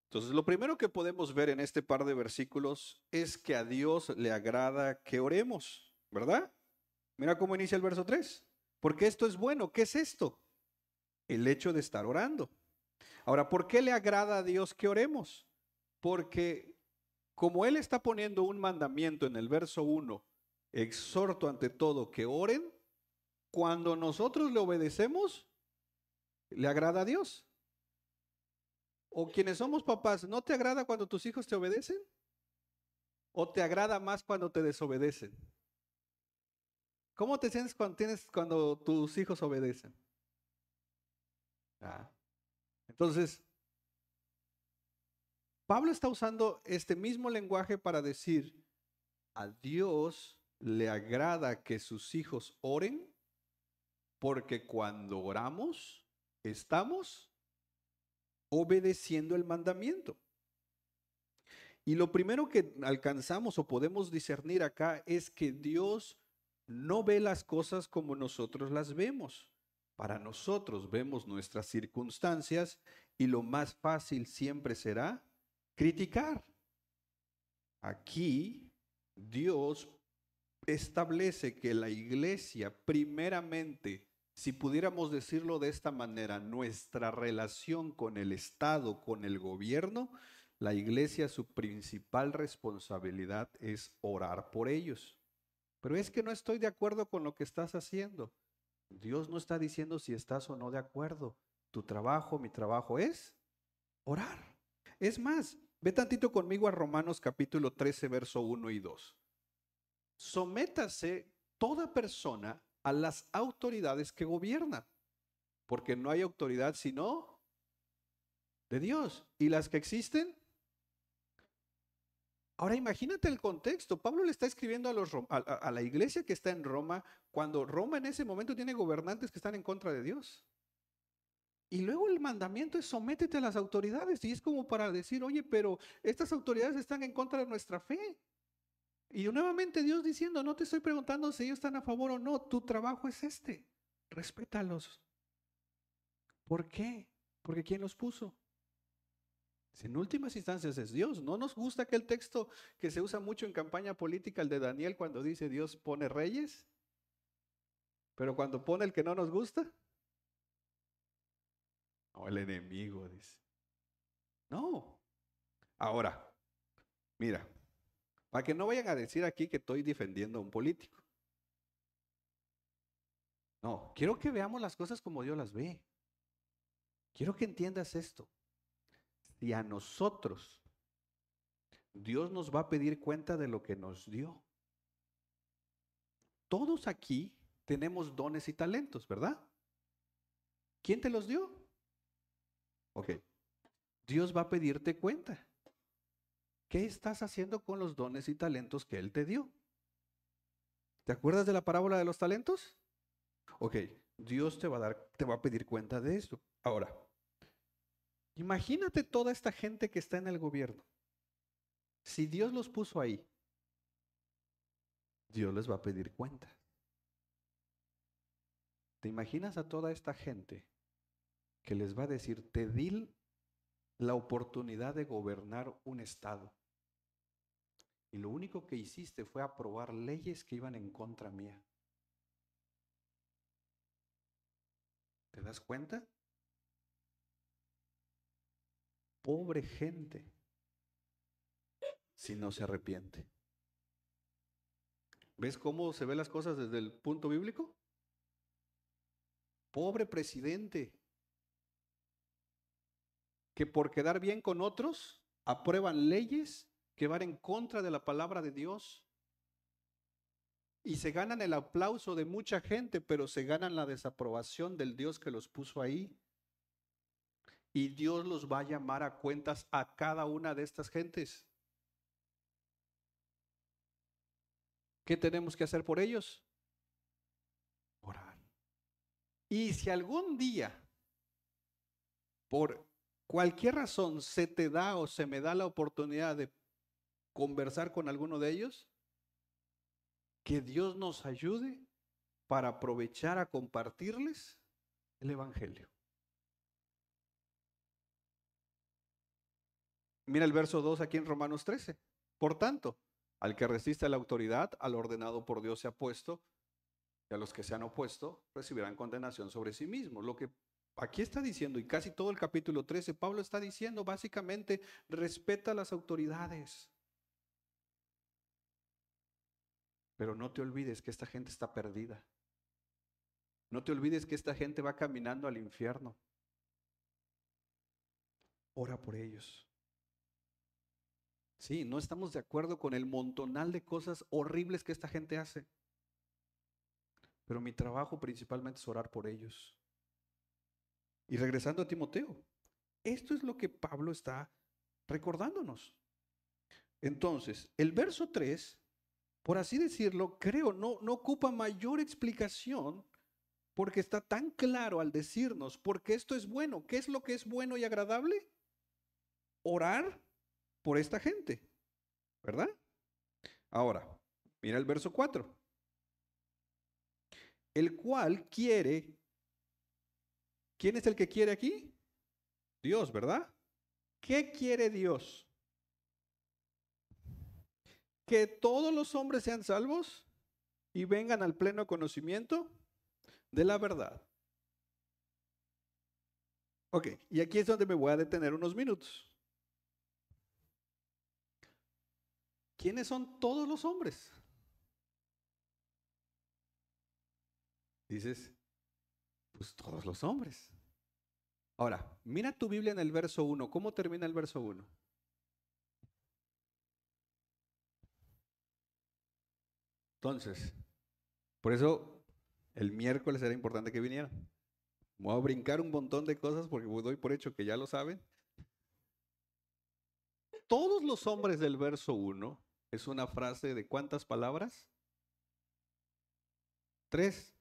Entonces, lo primero que podemos ver en este par de versículos es que a Dios le agrada que oremos, ¿verdad? Mira cómo inicia el verso 3. Porque esto es bueno. ¿Qué es esto? El hecho de estar orando. Ahora, ¿por qué le agrada a Dios que oremos? Porque como Él está poniendo un mandamiento en el verso 1, exhorto ante todo que oren, cuando nosotros le obedecemos, le agrada a Dios. O quienes somos papás, ¿no te agrada cuando tus hijos te obedecen? ¿O te agrada más cuando te desobedecen? ¿Cómo te sientes cuando tus hijos obedecen? Ah. Entonces, Pablo está usando este mismo lenguaje para decir, a Dios le agrada que sus hijos oren, porque cuando oramos, estamos obedeciendo el mandamiento. Y lo primero que alcanzamos o podemos discernir acá es que Dios no ve las cosas como nosotros las vemos. Para nosotros vemos nuestras circunstancias y lo más fácil siempre será criticar. Aquí Dios establece que la iglesia, primeramente, si pudiéramos decirlo de esta manera, nuestra relación con el Estado, con el gobierno, la iglesia, su principal responsabilidad es orar por ellos. Pero es que no estoy de acuerdo con lo que estás haciendo. Dios no está diciendo si estás o no de acuerdo. Tu trabajo, mi trabajo es orar. Es más, ve tantito conmigo a Romanos capítulo 13, verso 1 y 2. Sométase toda persona a las autoridades que gobiernan, porque no hay autoridad sino de Dios. ¿Y las que existen? Ahora imagínate el contexto. Pablo le está escribiendo a la iglesia que está en Roma, cuando Roma en ese momento tiene gobernantes que están en contra de Dios. Y luego el mandamiento es sométete a las autoridades. Y es como para decir, oye, pero estas autoridades están en contra de nuestra fe. Y nuevamente Dios diciendo, no te estoy preguntando si ellos están a favor o no, tu trabajo es este, respétalos. ¿Por qué? Porque ¿quién los puso? En últimas instancias es Dios. No nos gusta aquel texto que se usa mucho en campaña política, el de Daniel, cuando dice Dios pone reyes, pero cuando pone el que no nos gusta, no, el enemigo dice. No. Ahora, mira, para que no vayan a decir aquí que estoy defendiendo a un político. No, quiero que veamos las cosas como Dios las ve. Quiero que entiendas esto. Si a nosotros Dios nos va a pedir cuenta de lo que nos dio. Todos aquí tenemos dones y talentos, ¿verdad? ¿Quién te los dio? Ok. Dios va a pedirte cuenta. ¿Qué estás haciendo con los dones y talentos que Él te dio? ¿Te acuerdas de la parábola de los talentos? Ok. Dios te va a pedir cuenta de esto. Ahora, imagínate toda esta gente que está en el gobierno. Si Dios los puso ahí, Dios les va a pedir cuenta. ¿Te imaginas a toda esta gente que les va a decir, te di la oportunidad de gobernar un estado y lo único que hiciste fue aprobar leyes que iban en contra mía? ¿Te das cuenta? Pobre gente si no se arrepiente. ¿Ves cómo se ven las cosas desde el punto bíblico? Pobre presidente que por quedar bien con otros aprueban leyes que van en contra de la palabra de Dios y se ganan el aplauso de mucha gente, pero se ganan la desaprobación del Dios que los puso ahí. Y Dios los va a llamar a cuentas a cada una de estas gentes. ¿Qué tenemos que hacer por ellos? Orar. Y si algún día, por cualquier razón, se te da o se me da la oportunidad de conversar con alguno de ellos, que Dios nos ayude para aprovechar a compartirles el Evangelio. Mira el verso 2 aquí en Romanos 13. Por tanto, al que resiste a la autoridad, al ordenado por Dios se ha puesto, y a los que se han opuesto recibirán condenación sobre sí mismos. Lo que aquí está diciendo, y casi todo el capítulo 13, Pablo está diciendo básicamente, respeta las autoridades. Pero no te olvides que esta gente está perdida. No te olvides que esta gente va caminando al infierno. Ora por ellos. Sí, no estamos de acuerdo con el montonal de cosas horribles que esta gente hace. Pero mi trabajo principalmente es orar por ellos. Y regresando a Timoteo, esto es lo que Pablo está recordándonos. Entonces, el verso 3, por así decirlo, creo, no ocupa mayor explicación porque está tan claro al decirnos, porque esto es bueno. ¿Qué es lo que es bueno y agradable? Orar por esta gente, ¿verdad? Ahora, mira el verso 4. El cual quiere, ¿quién es el que quiere aquí? Dios, ¿verdad? ¿Qué quiere Dios? Que todos los hombres sean salvos y vengan al pleno conocimiento de la verdad. Ok, y aquí es donde me voy a detener unos minutos. ¿Quiénes son todos los hombres? Dices, pues todos los hombres. Ahora, mira tu Biblia en el verso 1. ¿Cómo termina el verso 1? Entonces, por eso el miércoles era importante que vinieran. Voy a brincar un montón de cosas porque doy por hecho que ya lo saben. Todos los hombres del verso 1 es una frase de ¿cuántas palabras? 3.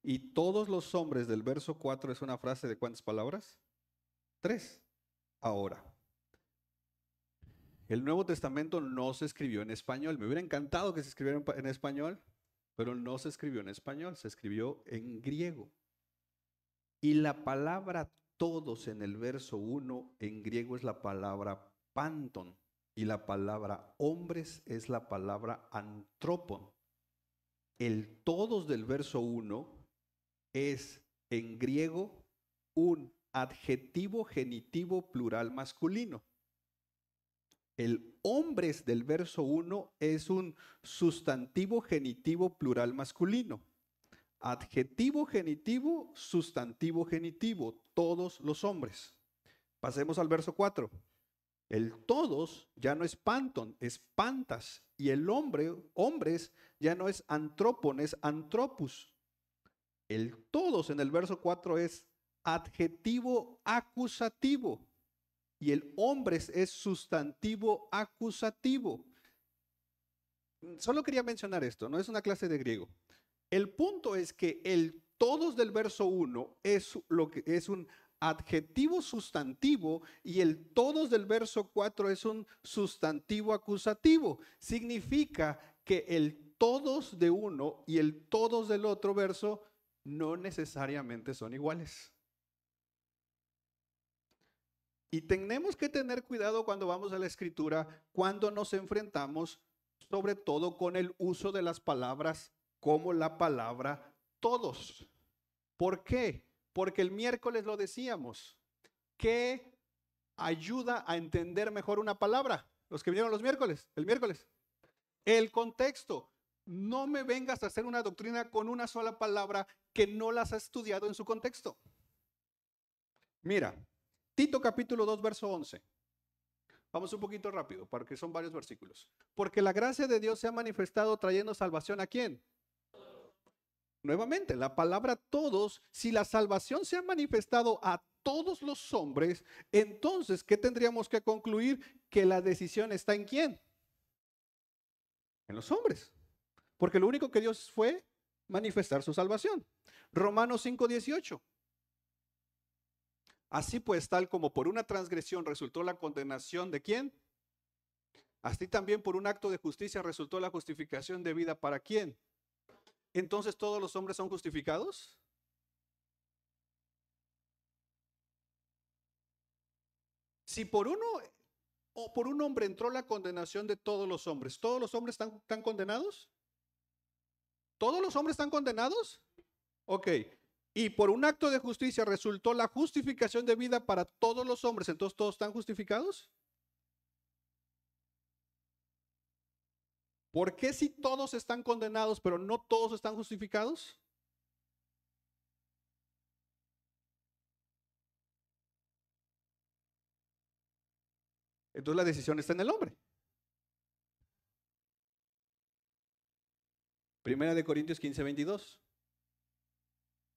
Y todos los hombres del verso 4 es una frase de ¿cuántas palabras? 3. Ahora, el Nuevo Testamento no se escribió en español. Me hubiera encantado que se escribiera en español, pero no se escribió en español, se escribió en griego. Y la palabra todos en el verso 1 en griego es la palabra panton y la palabra hombres es la palabra antropon. El todos del verso 1 es en griego un adjetivo genitivo plural masculino. El hombres del verso 1 es un sustantivo genitivo plural masculino. Adjetivo genitivo, sustantivo genitivo, todos los hombres. Pasemos al verso 4. El todos ya no es panton, es pantas. Y el hombre, hombres, ya no es antropon, es antropus. El todos en el verso 4 es adjetivo acusativo. Y el hombres es sustantivo acusativo. Solo quería mencionar esto, no es una clase de griego. El punto es que el todos del verso 1 es lo que es un adjetivo sustantivo y el todos del verso 4 es un sustantivo acusativo. Significa que el todos de uno y el todos del otro verso no necesariamente son iguales. Y tenemos que tener cuidado cuando vamos a la escritura, cuando nos enfrentamos sobre todo con el uso de las palabras como la palabra todos. ¿Por qué? Porque el miércoles lo decíamos. ¿Qué ayuda a entender mejor una palabra? Los que vinieron los miércoles, el miércoles. El contexto. No me vengas a hacer una doctrina con una sola palabra que no las has estudiado en su contexto. Mira, Tito capítulo 2, verso 11. Vamos un poquito rápido, porque son varios versículos. Porque la gracia de Dios se ha manifestado trayendo salvación ¿a quién? Nuevamente, la palabra todos, si la salvación se ha manifestado a todos los hombres, entonces, ¿qué tendríamos que concluir? Que la decisión está ¿en quién? En los hombres. Porque lo único que Dios fue manifestar su salvación. Romanos 5:18. Así pues, tal como por una transgresión resultó la condenación de ¿quién? Así también por un acto de justicia resultó la justificación de vida ¿para quién? Entonces, ¿todos los hombres son justificados? Si por uno o por un hombre entró la condenación de todos los hombres. ¿Todos los hombres están condenados? ¿Todos los hombres están condenados? Ok. Y por un acto de justicia resultó la justificación de vida para todos los hombres. Entonces, ¿todos están justificados? ¿Por qué si todos están condenados, pero no todos están justificados? Entonces la decisión está en el hombre. Primera de Corintios 15:22.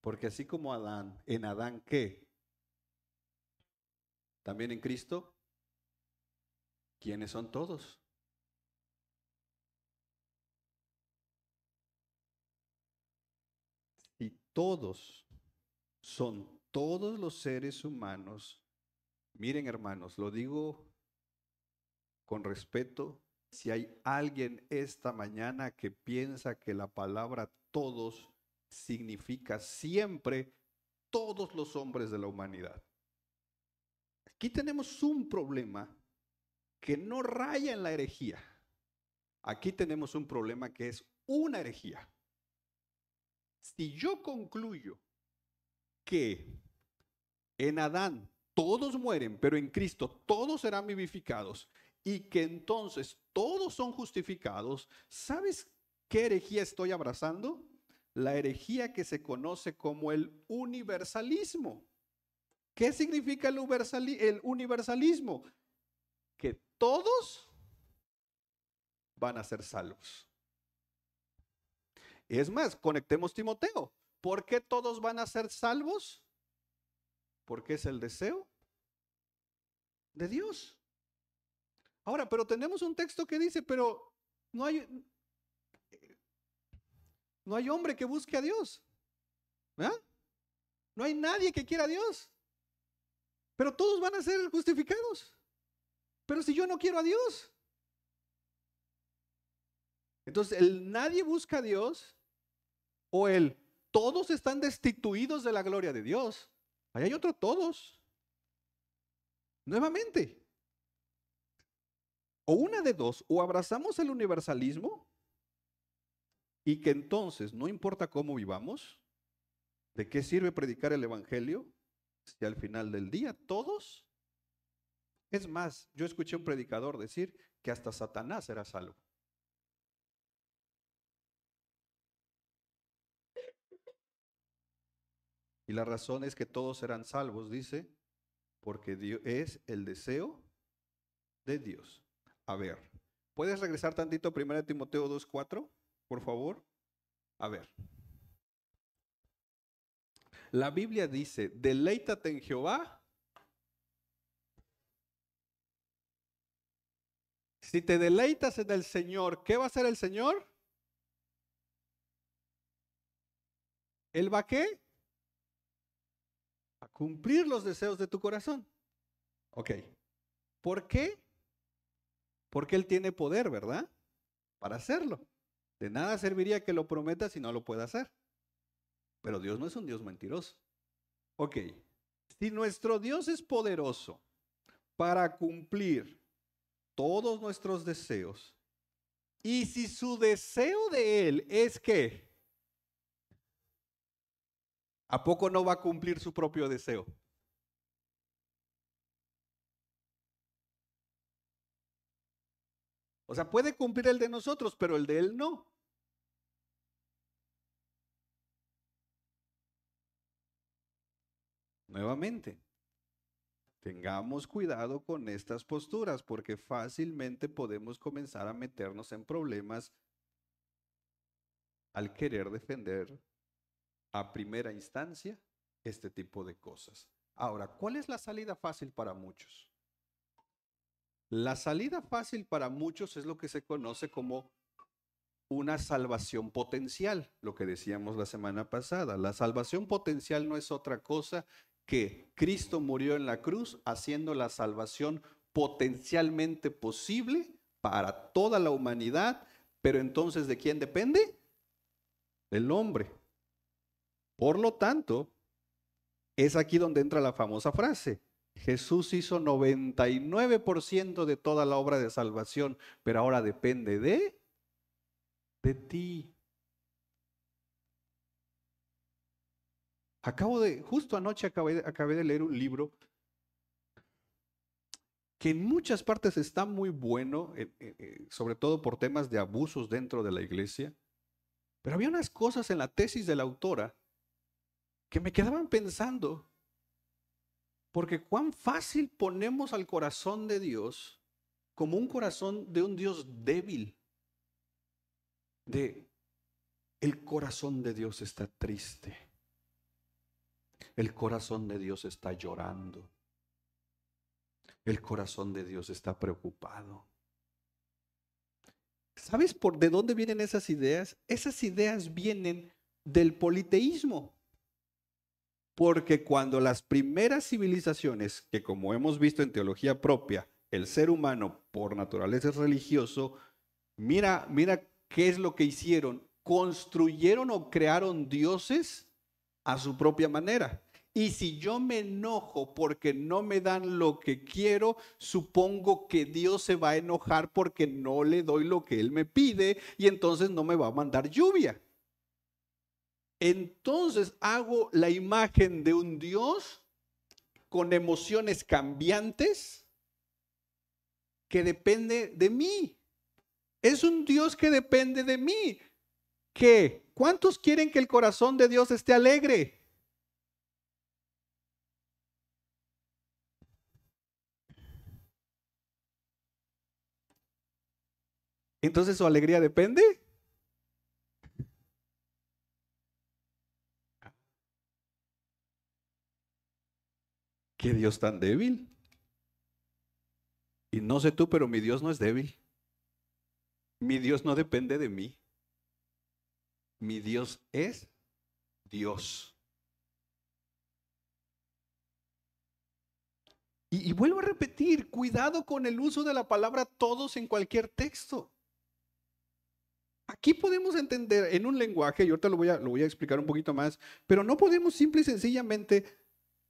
Porque así como Adán, en Adán, ¿qué? También en Cristo, ¿quiénes son todos? Y todos son todos los seres humanos. Miren, hermanos, lo digo con respeto. Si hay alguien esta mañana que piensa que la palabra todos significa siempre todos los hombres de la humanidad, aquí tenemos un problema que no raya en la herejía. Aquí tenemos un problema que es una herejía. Si yo concluyo que en Adán todos mueren, pero en Cristo todos serán vivificados y que entonces todos son justificados, ¿sabes qué herejía estoy abrazando? La herejía que se conoce como el universalismo. ¿Qué significa el universalismo? Que todos van a ser salvos. Es más, conectemos Timoteo. ¿Por qué todos van a ser salvos? Porque es el deseo de Dios. Ahora, pero tenemos un texto que dice, pero no hay hombre que busque a Dios. ¿Verdad? No hay nadie que quiera a Dios. Pero todos van a ser justificados. Pero si yo no quiero a Dios. Entonces, nadie busca a Dios o todos están destituidos de la gloria de Dios. Ahí hay otro todos. Nuevamente. O una de dos, o abrazamos el universalismo y que entonces no importa cómo vivamos, ¿de qué sirve predicar el evangelio si al final del día todos? Es más, yo escuché a un predicador decir que hasta Satanás era salvo. Y la razón es que todos serán salvos, dice, porque Dios es el deseo de Dios. A ver, ¿puedes regresar tantito a 1 Timoteo 2:4, por favor? A ver. La Biblia dice, deleítate en Jehová. Si te deleitas en el Señor, ¿qué va a hacer el Señor? ¿Él va a qué? A cumplir los deseos de tu corazón. Ok. ¿Por qué? Porque Él tiene poder, ¿verdad? Para hacerlo. De nada serviría que lo prometa si no lo puede hacer. Pero Dios no es un Dios mentiroso. Ok. Si nuestro Dios es poderoso para cumplir todos nuestros deseos, y si su deseo de Él es que, ¿a poco no va a cumplir su propio deseo? O sea, puede cumplir el de nosotros, pero el de Él no. Nuevamente, tengamos cuidado con estas posturas porque fácilmente podemos comenzar a meternos en problemas al querer defender a primera instancia este tipo de cosas. Ahora, ¿cuál es la salida fácil para muchos? La salida fácil para muchos es lo que se conoce como una salvación potencial, lo que decíamos la semana pasada. La salvación potencial no es otra cosa que Cristo murió en la cruz haciendo la salvación potencialmente posible para toda la humanidad, pero entonces ¿de quién depende? Del hombre. Por lo tanto, es aquí donde entra la famosa frase, Jesús hizo 99% de toda la obra de salvación, pero ahora depende de ti. Justo anoche acabé de leer un libro que en muchas partes está muy bueno, sobre todo por temas de abusos dentro de la iglesia, pero había unas cosas en la tesis de la autora que me quedaban pensando, porque cuán fácil ponemos al corazón de Dios como un corazón de un Dios débil. El corazón de Dios está triste. El corazón de Dios está llorando. El corazón de Dios está preocupado. ¿Sabes de dónde vienen esas ideas? Esas ideas vienen del politeísmo. Porque cuando las primeras civilizaciones, que como hemos visto en teología propia, el ser humano por naturaleza es religioso, mira qué es lo que hicieron. Construyeron o crearon dioses a su propia manera. Y si yo me enojo porque no me dan lo que quiero, supongo que Dios se va a enojar porque no le doy lo que Él me pide y entonces no me va a mandar lluvia. Entonces hago la imagen de un Dios con emociones cambiantes que depende de mí. Es un Dios que depende de mí. ¿Qué? ¿Cuántos quieren que el corazón de Dios esté alegre? Entonces, ¿su alegría depende? ¿Qué Dios tan débil? Y no sé tú, pero mi Dios no es débil. Mi Dios no depende de mí. Mi Dios es Dios. Y vuelvo a repetir, cuidado con el uso de la palabra todos en cualquier texto. Aquí podemos entender en un lenguaje, y ahorita lo voy a explicar un poquito más, pero no podemos simple y sencillamente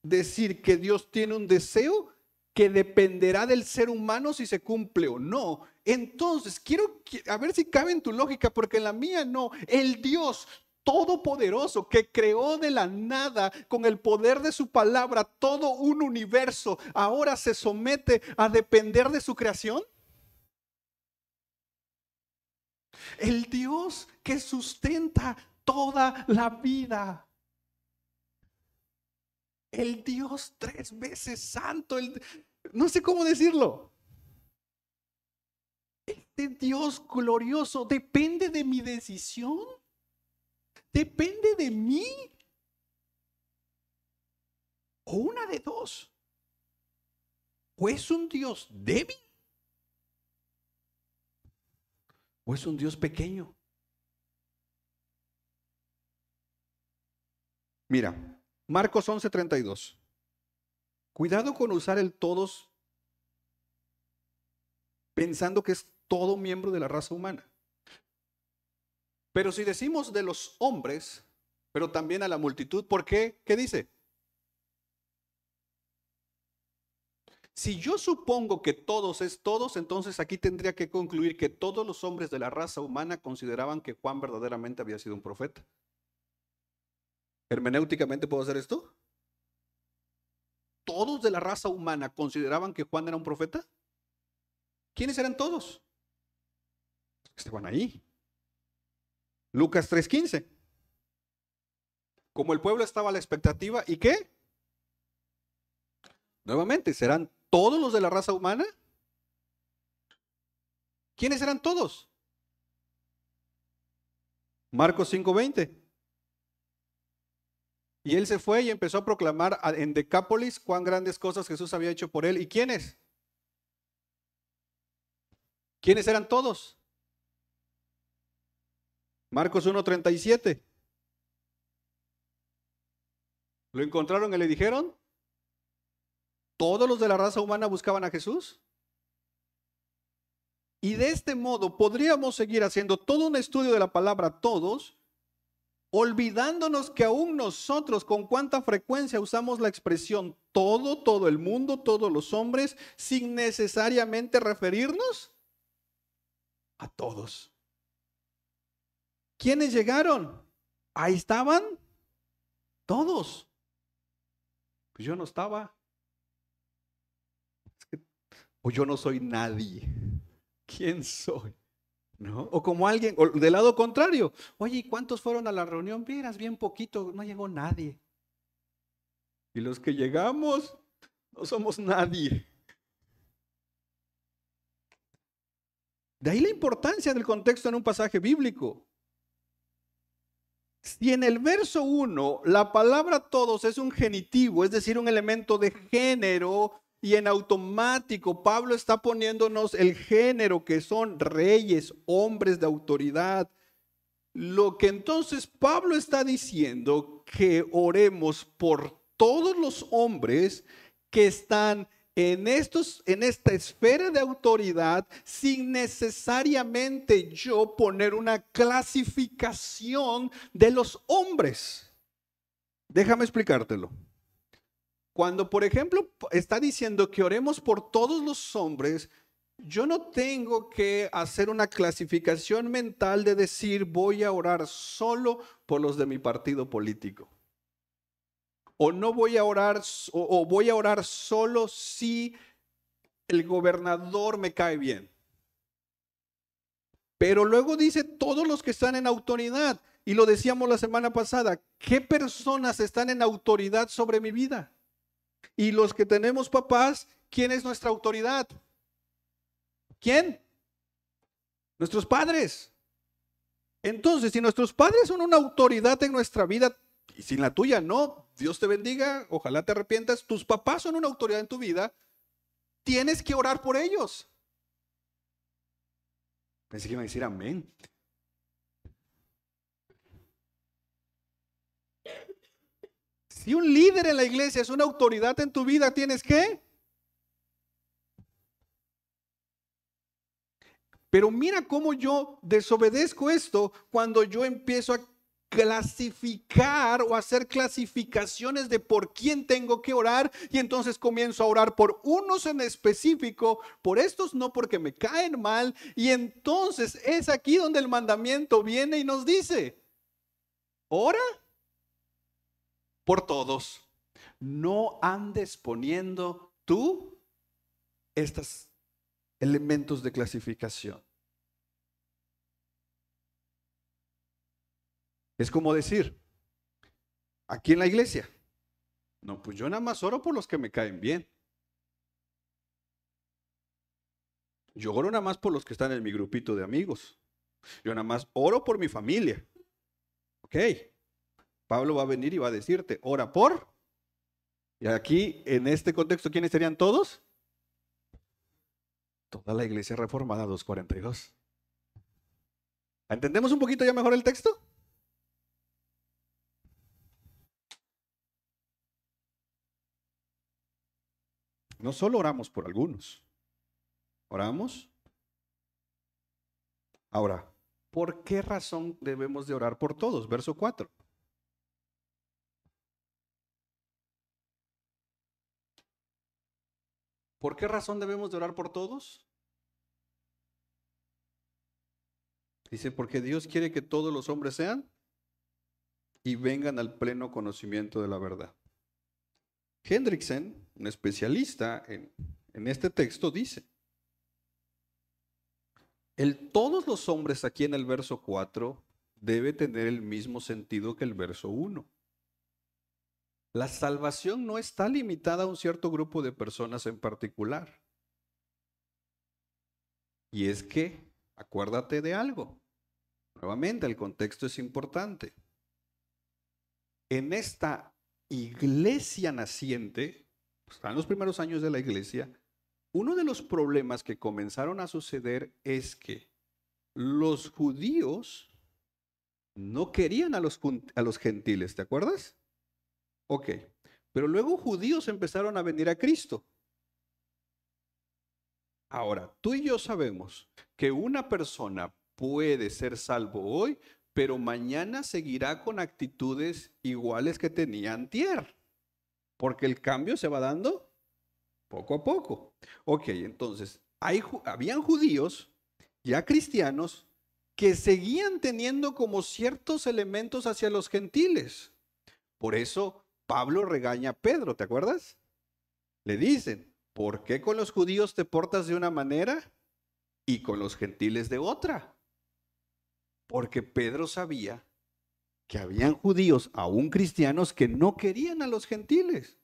decir que Dios tiene un deseo que dependerá del ser humano si se cumple o no. Entonces, quiero a ver si cabe en tu lógica, porque en la mía no. El Dios todopoderoso que creó de la nada con el poder de su palabra todo un universo, ahora se somete a depender de su creación. El Dios que sustenta toda la vida. El Dios 3 veces santo. No sé cómo decirlo. Este Dios glorioso depende de mi decisión. Depende de mí. O una de dos. O es un Dios débil. ¿O es un Dios pequeño? Mira, Marcos 11:32. Cuidado con usar el todos pensando que es todo miembro de la raza humana. Pero si decimos de los hombres, pero también a la multitud, ¿por qué? ¿Qué dice? Si yo supongo que todos es todos, entonces aquí tendría que concluir que todos los hombres de la raza humana consideraban que Juan verdaderamente había sido un profeta. ¿Hermenéuticamente puedo hacer esto? ¿Todos de la raza humana consideraban que Juan era un profeta? ¿Quiénes eran todos? Estaban ahí. Lucas 3:15. Como el pueblo estaba a la expectativa, ¿y qué? Nuevamente, ¿serán todos los de la raza humana? ¿Quiénes eran todos? Marcos 5:20. Y él se fue y empezó a proclamar en Decápolis cuán grandes cosas Jesús había hecho por él. ¿Y quiénes? ¿Quiénes eran todos? Marcos 1:37. ¿Lo encontraron y le dijeron? ¿Todos los de la raza humana buscaban a Jesús? Y de este modo podríamos seguir haciendo todo un estudio de la palabra todos, olvidándonos que aún nosotros con cuánta frecuencia usamos la expresión todo el mundo, todos los hombres, sin necesariamente referirnos a todos. ¿Quiénes llegaron? Ahí estaban todos. Pues yo no estaba. O yo no soy nadie. ¿Quién soy? ¿No? O como alguien, o del lado contrario. Oye, ¿y cuántos fueron a la reunión? Vieras, bien poquito, no llegó nadie. Y los que llegamos, no somos nadie. De ahí la importancia del contexto en un pasaje bíblico. Si en el verso 1 la palabra todos es un genitivo, es decir, un elemento de género, y en automático Pablo está poniéndonos el género que son reyes, hombres de autoridad, lo que entonces Pablo está diciendo que oremos por todos los hombres que están en esta esfera de autoridad, sin necesariamente yo poner una clasificación de los hombres. Déjame explicártelo. Cuando, por ejemplo, está diciendo que oremos por todos los hombres, yo no tengo que hacer una clasificación mental de decir voy a orar solo por los de mi partido político. O no voy a orar, o voy a orar solo si el gobernador me cae bien. Pero luego dice todos los que están en autoridad. Y lo decíamos la semana pasada, ¿qué personas están en autoridad sobre mi vida? Y los que tenemos papás, ¿quién es nuestra autoridad? ¿Quién? Nuestros padres. Entonces, si nuestros padres son una autoridad en nuestra vida, y sin la tuya no, Dios te bendiga, ojalá te arrepientas, tus papás son una autoridad en tu vida, tienes que orar por ellos. Pensé que iban a decir amén. Si un líder en la iglesia es una autoridad en tu vida, ¿tienes que? Pero mira cómo yo desobedezco esto cuando yo empiezo a clasificar o hacer clasificaciones de por quién tengo que orar, y entonces comienzo a orar por unos en específico, por estos no, porque me caen mal, y entonces es aquí donde el mandamiento viene y nos dice, ora por todos. No andes poniendo tú estos elementos de clasificación. Es como decir, aquí en la iglesia, no, pues yo nada más oro por los que me caen bien. Yo oro nada más por los que están en mi grupito de amigos. Yo nada más oro por mi familia. Ok. Pablo va a venir y va a decirte, ora por. Y aquí, en este contexto, ¿quiénes serían todos? Toda la iglesia reformada 242. ¿Entendemos un poquito ya mejor el texto? No solo oramos por algunos, oramos. Ahora, ¿por qué razón debemos de orar por todos? Verso 4. ¿Por qué razón debemos de orar por todos? Dice, porque Dios quiere que todos los hombres sean y vengan al pleno conocimiento de la verdad. Hendrickson, un especialista en este texto, dice, el todos los hombres aquí en el verso 4 debe tener el mismo sentido que el verso 1. La salvación no está limitada a un cierto grupo de personas en particular. Y es que, acuérdate de algo, nuevamente el contexto es importante. En esta iglesia naciente, están los primeros años de la iglesia, uno de los problemas que comenzaron a suceder es que los judíos no querían a los gentiles, ¿te acuerdas? Ok, pero luego judíos empezaron a venir a Cristo. Ahora, tú y yo sabemos que una persona puede ser salvo hoy pero mañana seguirá con actitudes iguales que tenía antier, porque el cambio se va dando poco a poco. Ok, entonces, habían judíos, ya cristianos, que seguían teniendo como ciertos elementos hacia los gentiles. Por eso Pablo regaña a Pedro, ¿te acuerdas? Le dicen, ¿por qué con los judíos te portas de una manera y con los gentiles de otra? Porque Pedro sabía que habían judíos, aún cristianos, que no querían a los gentiles.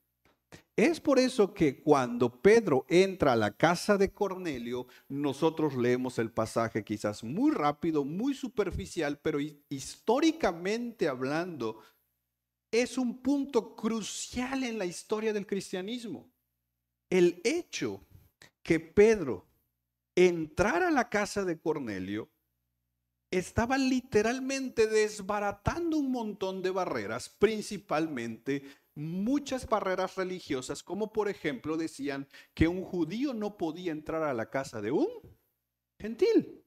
Es por eso que cuando Pedro entra a la casa de Cornelio, nosotros leemos el pasaje quizás muy rápido, muy superficial, pero históricamente hablando, es un punto crucial en la historia del cristianismo. El hecho que Pedro entrara a la casa de Cornelio estaba literalmente desbaratando un montón de barreras, principalmente muchas barreras religiosas, como por ejemplo decían que un judío no podía entrar a la casa de un gentil,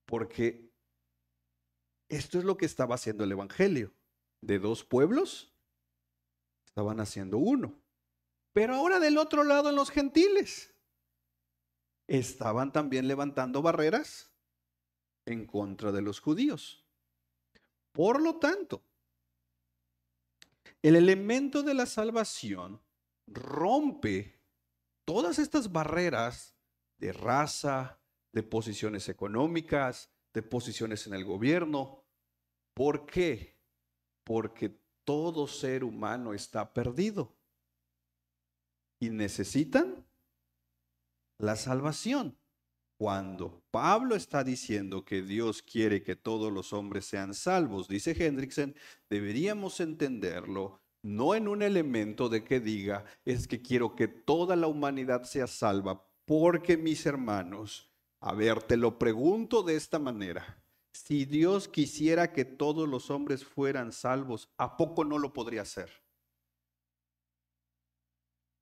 porque esto es lo que estaba haciendo el evangelio. De dos pueblos estaban haciendo uno, pero ahora del otro lado en los gentiles estaban también levantando barreras en contra de los judíos. Por lo tanto, el elemento de la salvación rompe todas estas barreras de raza, de posiciones económicas, de posiciones en el gobierno. ¿Por qué? Porque todo ser humano está perdido y necesitan la salvación. Cuando Pablo está diciendo que Dios quiere que todos los hombres sean salvos, dice Hendrickson, deberíamos entenderlo no en un elemento de que diga, es que quiero que toda la humanidad sea salva, porque mis hermanos, a ver, te lo pregunto de esta manera, si Dios quisiera que todos los hombres fueran salvos, ¿a poco no lo podría hacer?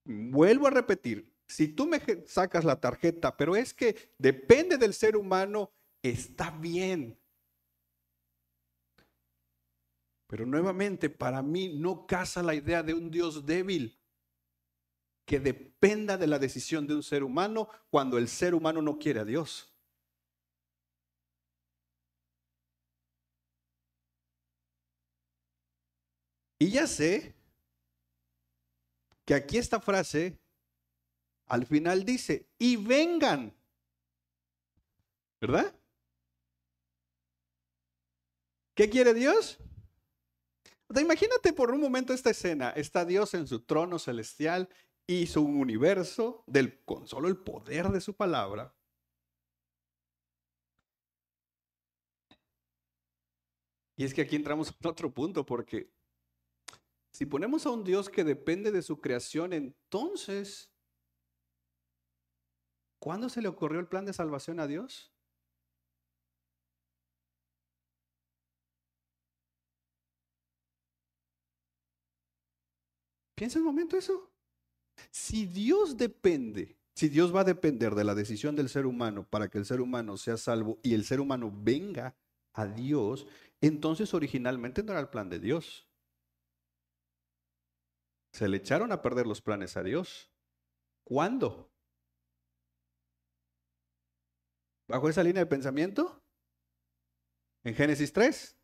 Vuelvo a repetir, si tú me sacas la tarjeta, pero es que depende del ser humano, está bien. Pero nuevamente, para mí no casa la idea de un Dios débil que dependa de la decisión de un ser humano cuando el ser humano no quiere a Dios. Y ya sé que aquí esta frase al final dice, y vengan, ¿verdad? ¿Qué quiere Dios? Imagínate por un momento esta escena. Está Dios en su trono celestial y su universo con solo el poder de su palabra. Y es que aquí entramos en otro punto, porque si ponemos a un Dios que depende de su creación, entonces, ¿cuándo se le ocurrió el plan de salvación a Dios? Piensa un momento eso. Si Dios va a depender de la decisión del ser humano para que el ser humano sea salvo y el ser humano venga a Dios, entonces originalmente no era el plan de Dios. Se le echaron a perder los planes a Dios. ¿Cuándo? ¿Bajo esa línea de pensamiento? En Génesis 3.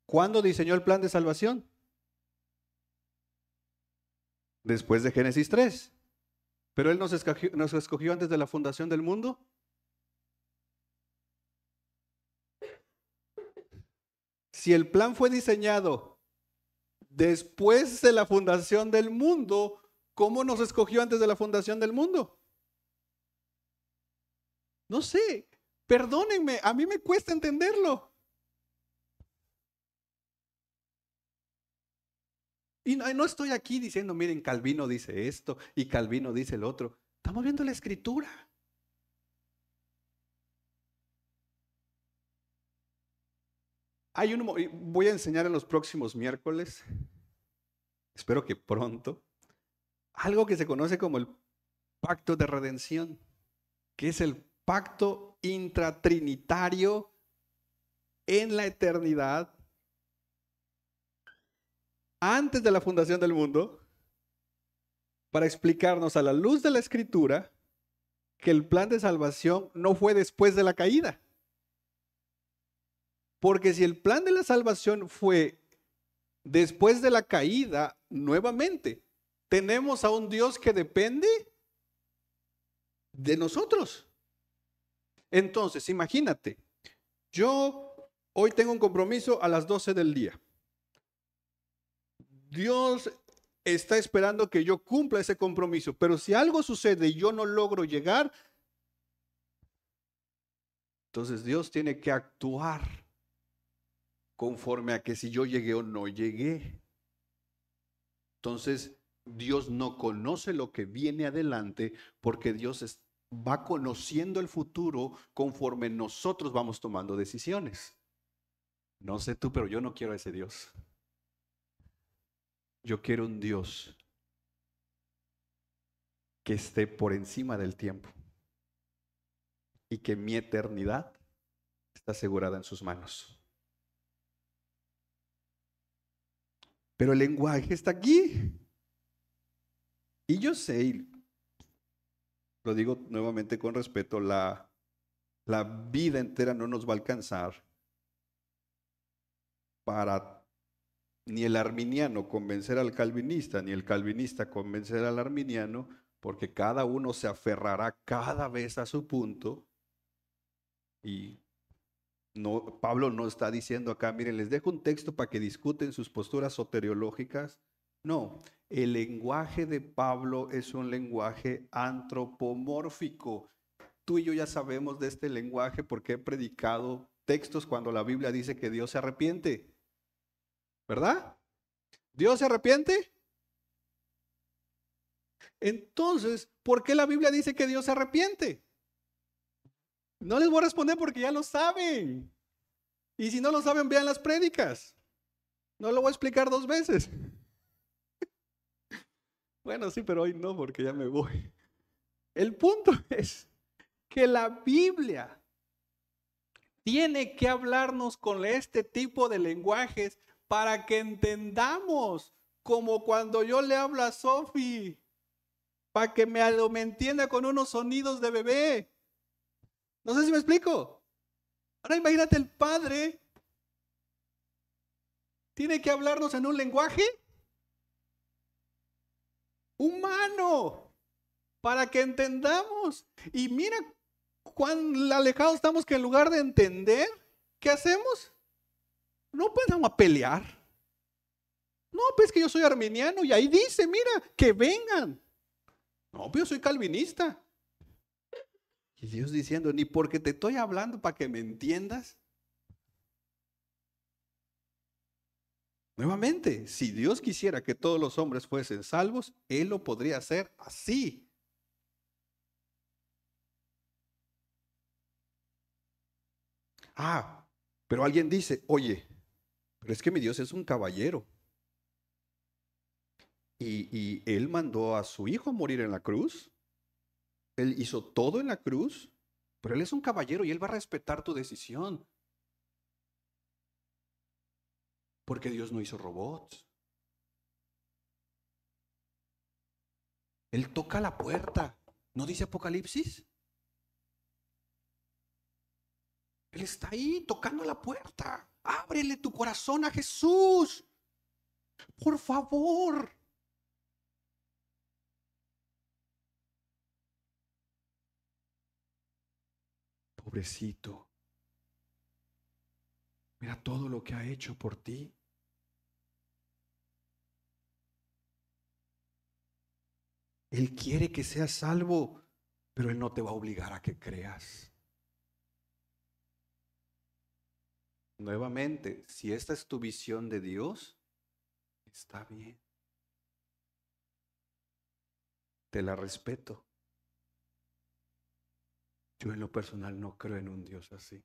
¿Cuándo diseñó el plan de salvación? Después de Génesis 3. Pero Él nos escogió antes de la fundación del mundo. Si el plan fue diseñado después de la fundación del mundo, ¿cómo nos escogió antes de la fundación del mundo? No sé, perdónenme, a mí me cuesta entenderlo. Y no estoy aquí diciendo, miren, Calvino dice esto y Calvino dice el otro. Estamos viendo la escritura. Voy a enseñar en los próximos miércoles, espero que pronto, algo que se conoce como el pacto de redención, que es el pacto intratrinitario en la eternidad, antes de la fundación del mundo, para explicarnos a la luz de la Escritura que el plan de salvación no fue después de la caída. Porque si el plan de la salvación fue después de la caída, nuevamente, tenemos a un Dios que depende de nosotros. Entonces, imagínate, yo hoy tengo un compromiso a las 12 del día. Dios está esperando que yo cumpla ese compromiso, pero si algo sucede y yo no logro llegar, entonces Dios tiene que actuar conforme a que si yo llegué o no llegué. Entonces, Dios no conoce lo que viene adelante porque Dios va conociendo el futuro conforme nosotros vamos tomando decisiones. No sé tú, pero yo no quiero a ese Dios. Yo quiero un Dios que esté por encima del tiempo y que mi eternidad está asegurada en sus manos. Pero el lenguaje está aquí. Y yo sé, y lo digo nuevamente con respeto, la vida entera no nos va a alcanzar para ni el arminiano convencer al calvinista, ni el calvinista convencer al arminiano, porque cada uno se aferrará cada vez a su punto. Y no, Pablo no está diciendo acá, miren, les dejo un texto para que discuten sus posturas soteriológicas. No, el lenguaje de Pablo es un lenguaje antropomórfico. Tú y yo ya sabemos de este lenguaje porque he predicado textos cuando la Biblia dice que Dios se arrepiente. ¿Verdad? ¿Dios se arrepiente? Entonces, ¿por qué la Biblia dice que Dios se arrepiente? No les voy a responder porque ya lo saben. Y si no lo saben, vean las prédicas. No lo voy a explicar 2 veces. Bueno, sí, pero hoy no, porque ya me voy. El punto es que la Biblia tiene que hablarnos con este tipo de lenguajes para que entendamos, como cuando yo le hablo a Sophie, para que me entienda con unos sonidos de bebé. No sé si me explico. Ahora imagínate, el Padre tiene que hablarnos en un lenguaje humano para que entendamos. Y mira cuán alejados estamos que en lugar de entender, ¿qué hacemos? No podemos pelear. No, pues que yo soy arminiano y ahí dice, mira, que vengan. No, pues yo soy calvinista. Y Dios diciendo, ni porque te estoy hablando para que me entiendas. Nuevamente, si Dios quisiera que todos los hombres fuesen salvos, Él lo podría hacer así. Ah, pero alguien dice, oye, pero es que mi Dios es un caballero. Y Él mandó a su hijo a morir en la cruz. Él hizo todo en la cruz, pero Él es un caballero y Él va a respetar tu decisión. Porque Dios no hizo robots. Él toca la puerta. ¿No dice Apocalipsis? Él está ahí tocando la puerta. Ábrele tu corazón a Jesús. Por favor. Pobrecito. Mira todo lo que ha hecho por ti. Él quiere que seas salvo, pero Él no te va a obligar a que creas. Nuevamente, si esta es tu visión de Dios, está bien. Te la respeto. Yo en lo personal no creo en un Dios así.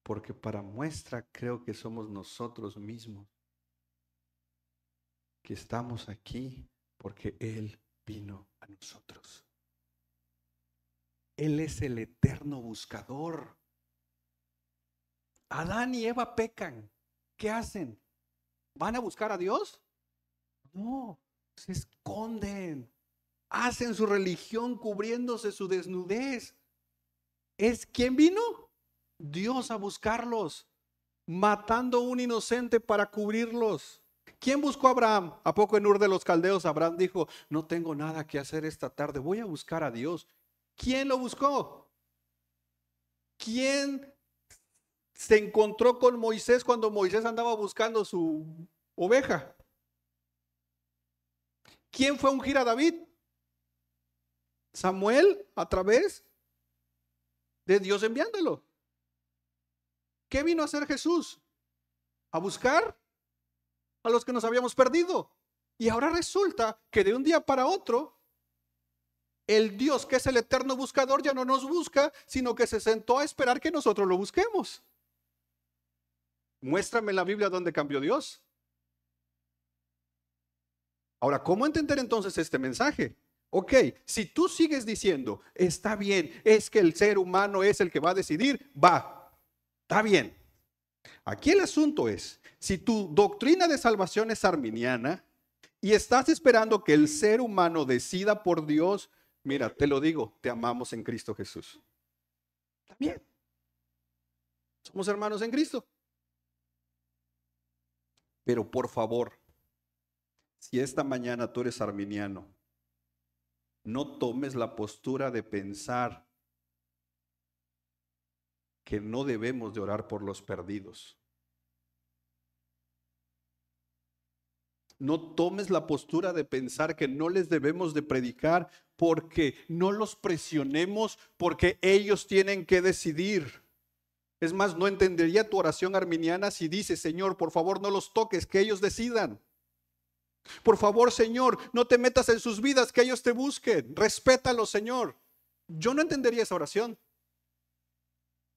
Porque para muestra creo que somos nosotros mismos, que estamos aquí porque Él vino a nosotros. Él es el eterno buscador. Adán y Eva pecan. ¿Qué hacen? ¿Van a buscar a Dios? No, se esconden. Hacen su religión cubriéndose su desnudez. ¿Es quién vino? Dios a buscarlos, matando a un inocente para cubrirlos. ¿Quién buscó a Abraham? ¿A poco en Ur de los Caldeos Abraham dijo, no tengo nada que hacer esta tarde, voy a buscar a Dios? ¿Quién lo buscó? ¿Quién se encontró con Moisés cuando Moisés andaba buscando su oveja? ¿Quién fue a ungir a David? Samuel, a través de Dios enviándolo. ¿Qué vino a hacer Jesús? A buscar a los que nos habíamos perdido. Y ahora resulta que de un día para otro, el Dios que es el eterno buscador ya no nos busca, sino que se sentó a esperar que nosotros lo busquemos. Muéstrame en la Biblia dónde cambió Dios. Ahora, ¿cómo entender entonces este mensaje? Ok, si tú sigues diciendo, está bien, es que el ser humano es el que va a decidir, está bien. Aquí el asunto es, si tu doctrina de salvación es arminiana y estás esperando que el ser humano decida por Dios, mira, te lo digo, te amamos en Cristo Jesús. También. Somos hermanos en Cristo. Pero por favor, si esta mañana tú eres arminiano, no tomes la postura de pensar que no debemos de orar por los perdidos. No tomes la postura de pensar que no les debemos de predicar porque no los presionemos, porque ellos tienen que decidir. Es más, no entendería tu oración arminiana si dices, Señor, por favor no los toques, que ellos decidan. Por favor, Señor, no te metas en sus vidas, que ellos te busquen. Respétalos, Señor. Yo no entendería esa oración.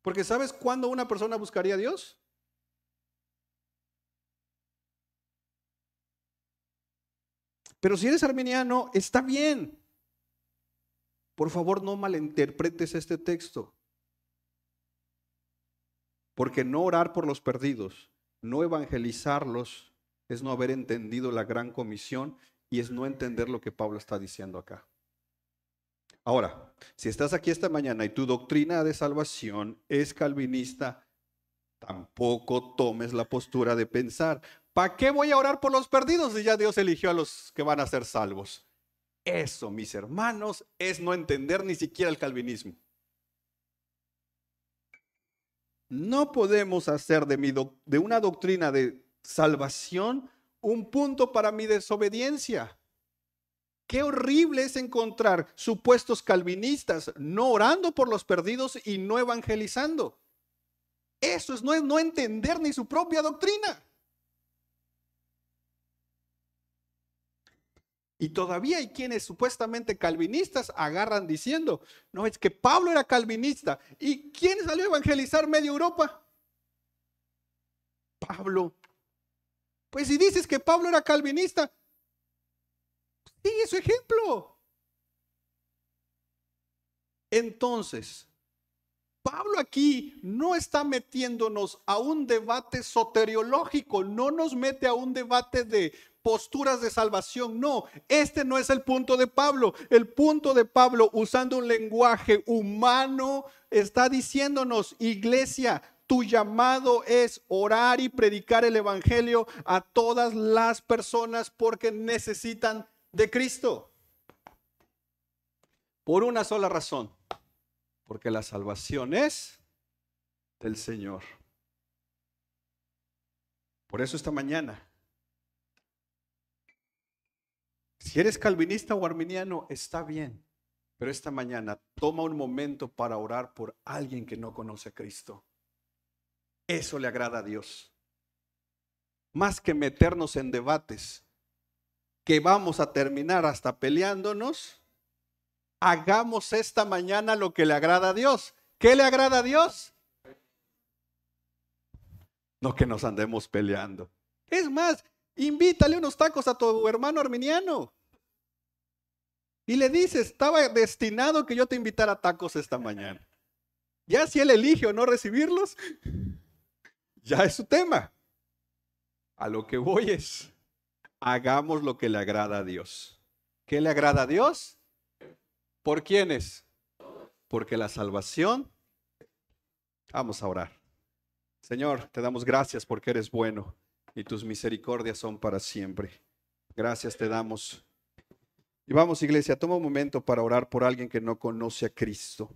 Porque ¿sabes cuándo una persona buscaría a Dios? Pero si eres arminiano, está bien. Por favor, no malinterpretes este texto. Porque no orar por los perdidos, no evangelizarlos, es no haber entendido la gran comisión y es no entender lo que Pablo está diciendo acá. Ahora, si estás aquí esta mañana y tu doctrina de salvación es calvinista, tampoco tomes la postura de pensar, ¿para qué voy a orar por los perdidos si ya Dios eligió a los que van a ser salvos? Eso, mis hermanos, es no entender ni siquiera el calvinismo. No podemos hacer de una doctrina de salvación un punto para mi desobediencia. Qué horrible es encontrar supuestos calvinistas no orando por los perdidos y no evangelizando. Eso es no entender ni su propia doctrina. Y todavía hay quienes supuestamente calvinistas agarran diciendo, no, es que Pablo era calvinista. ¿Y quién salió a evangelizar media Europa? Pablo. Pues si dices que Pablo era calvinista, sigue su ejemplo. Entonces, Pablo aquí no está metiéndonos a un debate soteriológico, no nos mete a un debate de posturas de salvación, no, este no es el punto de Pablo. El punto de Pablo, usando un lenguaje humano, está diciéndonos, iglesia, tu llamado es orar y predicar el evangelio a todas las personas porque necesitan de Cristo. Por una sola razón, porque la salvación es del Señor. Por eso esta mañana, si eres calvinista o arminiano, está bien, pero esta mañana toma un momento para orar por alguien que no conoce a Cristo. Eso le agrada a Dios. Más que meternos en debates que vamos a terminar hasta peleándonos, hagamos esta mañana lo que le agrada a Dios. ¿Qué le agrada a Dios? No que nos andemos peleando. Es más, invítale unos tacos a tu hermano arminiano. y le dices, estaba destinado que yo te invitara a tacos esta mañana. Ya si él elige o no recibirlos, ya es su tema. A lo que voy es, hagamos lo que le agrada a Dios. ¿Qué le agrada a Dios? ¿Por quiénes? Porque la salvación. Vamos a orar. Señor, te damos gracias porque eres bueno y tus misericordias son para siempre. Gracias te damos. Y vamos, iglesia, toma un momento para orar por alguien que no conoce a Cristo.